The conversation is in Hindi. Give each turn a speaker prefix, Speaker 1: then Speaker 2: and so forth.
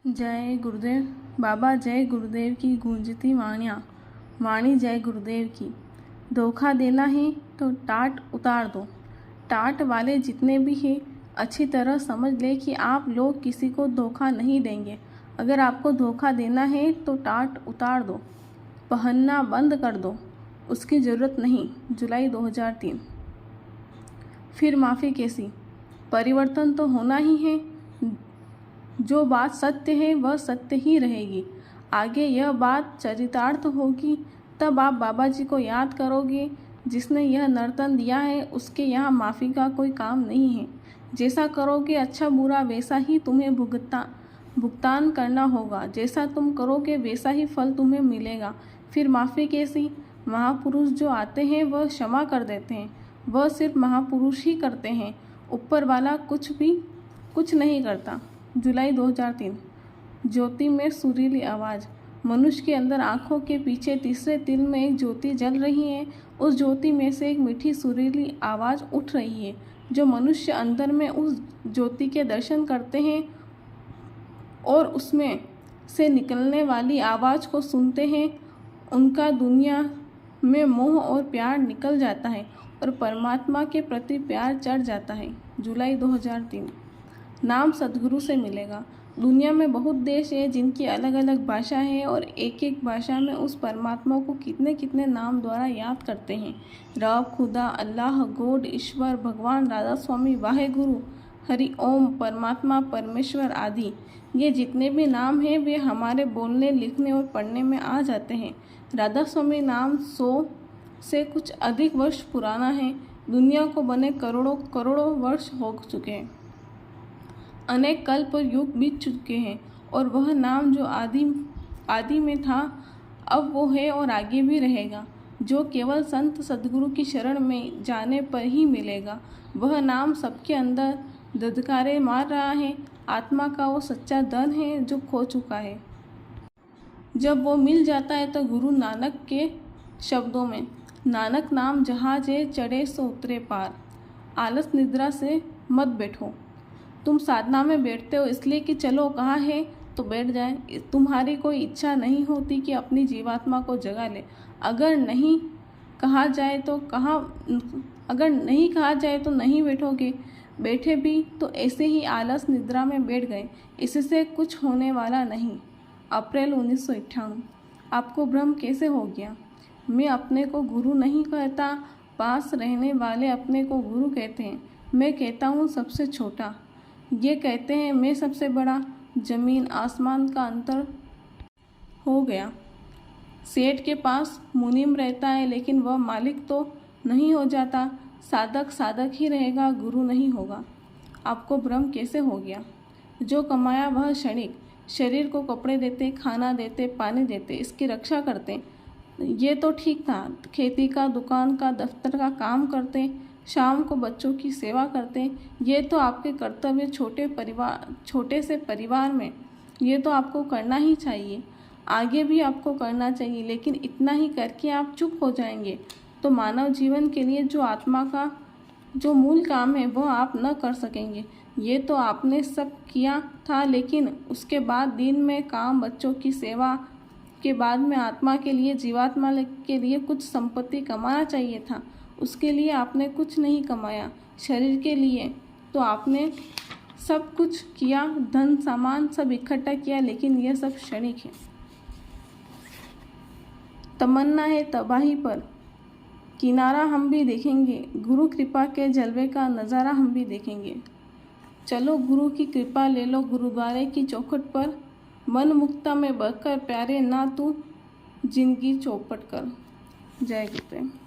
Speaker 1: जय गुरुदेव। बाबा जय गुरुदेव की गूंजती वाणियाँ, वाणी जय गुरुदेव की। धोखा देना है तो टाट उतार दो। टाट वाले जितने भी हैं अच्छी तरह समझ ले कि आप लोग किसी को धोखा नहीं देंगे। अगर आपको धोखा देना है तो टाट उतार दो, पहनना बंद कर दो, उसकी ज़रूरत नहीं। जुलाई 2003। फिर माफ़ी कैसी? परिवर्तन तो होना ही है। जो बात सत्य है वह सत्य ही रहेगी। आगे यह बात चरितार्थ होगी तब आप बाबा जी को याद करोगे। जिसने यह नर्तन दिया है उसके यहाँ माफ़ी का कोई काम नहीं है। जैसा करोगे अच्छा बुरा वैसा ही तुम्हें भुगतान करना होगा। जैसा तुम करोगे वैसा ही फल तुम्हें मिलेगा। फिर माफ़ी कैसी? महापुरुष जो आते हैं वह क्षमा कर देते हैं। वह सिर्फ महापुरुष ही करते हैं, ऊपर वाला कुछ नहीं करता। जुलाई 2003। ज्योति में सुरीली आवाज़। मनुष्य के अंदर आँखों के पीछे तीसरे तिल में एक ज्योति जल रही है। उस ज्योति में से एक मीठी सुरीली आवाज़ उठ रही है। जो मनुष्य अंदर में उस ज्योति के दर्शन करते हैं और उसमें से निकलने वाली आवाज़ को सुनते हैं, उनका दुनिया में मोह और प्यार निकल जाता है और परमात्मा के प्रति प्यार चढ़ जाता है। जुलाई 2003। नाम सद्गुरु से मिलेगा। दुनिया में बहुत देश है जिनकी अलग अलग भाषा है और एक एक भाषा में उस परमात्मा को कितने कितने नाम द्वारा याद करते हैं। रब, खुदा, अल्लाह, गॉड, ईश्वर, भगवान, राधा स्वामी, वाहे गुरु, हरि ओम, परमात्मा, परमेश्वर आदि। ये जितने भी नाम हैं वे हमारे बोलने, लिखने और पढ़ने में आ जाते हैं। राधा स्वामी नाम 100 से कुछ अधिक वर्ष पुराना है। दुनिया को बने करोड़ों करोड़ों वर्ष हो चुके हैं। अनेक कल्प और युग बीत चुके हैं और वह नाम जो आदि में था अब वो है और आगे भी रहेगा। जो केवल संत सद्गुरु की शरण में जाने पर ही मिलेगा। वह नाम सबके अंदर धधकारे मार रहा है। आत्मा का वो सच्चा धन है जो खो चुका है। जब वो मिल जाता है तो गुरु नानक के शब्दों में, नानक नाम जहाजे चढ़े सो उतरे पार। आलस निद्रा से मत बैठो। तुम साधना में बैठते हो इसलिए कि चलो कहाँ है तो बैठ जाए। तुम्हारी कोई इच्छा नहीं होती कि अपनी जीवात्मा को जगा ले। अगर नहीं कहा जाए तो नहीं बैठोगे। बैठे भी तो ऐसे ही आलस निद्रा में बैठ गए। इससे कुछ होने वाला नहीं। अप्रैल 1998। आपको भ्रम कैसे हो गया? मैं अपने को गुरु नहीं कहता। पास रहने वाले अपने को गुरु कहते हैं। मैं कहता हूँ सबसे छोटा। ये कहते हैं मैं सबसे बड़ा। जमीन आसमान का अंतर हो गया। सेठ के पास मुनीम रहता है लेकिन वह मालिक तो नहीं हो जाता। साधक साधक ही रहेगा, गुरु नहीं होगा। आपको भ्रम कैसे हो गया? जो कमाया वह क्षणिक। शरीर को कपड़े देते, खाना देते, पानी देते, इसकी रक्षा करते। ये तो ठीक था। खेती का, दुकान का, दफ्तर का काम करते, शाम को बच्चों की सेवा करते। ये तो आपके कर्तव्य छोटे से परिवार में ये तो आपको करना ही चाहिए। आगे भी आपको करना चाहिए, लेकिन इतना ही करके आप चुप हो जाएंगे तो मानव जीवन के लिए जो आत्मा का जो मूल काम है वह आप न कर सकेंगे। ये तो आपने सब किया था, लेकिन उसके बाद दिन में काम, बच्चों की सेवा के बाद में आत्मा के लिए, जीवात्मा के लिए कुछ संपत्ति कमाना चाहिए था। उसके लिए आपने कुछ नहीं कमाया। शरीर के लिए तो आपने सब कुछ किया, धन सामान सब इकट्ठा किया, लेकिन यह सब क्षणिक है। तमन्ना है तबाही पर, किनारा हम भी देखेंगे। गुरु कृपा के जलवे का नज़ारा हम भी देखेंगे। चलो गुरु की कृपा ले लो गुरुद्वारे की चौखट पर। मन मुक्ता में बहकर प्यारे ना तू जिंदगी चौपट कर। जय गुरुदेव।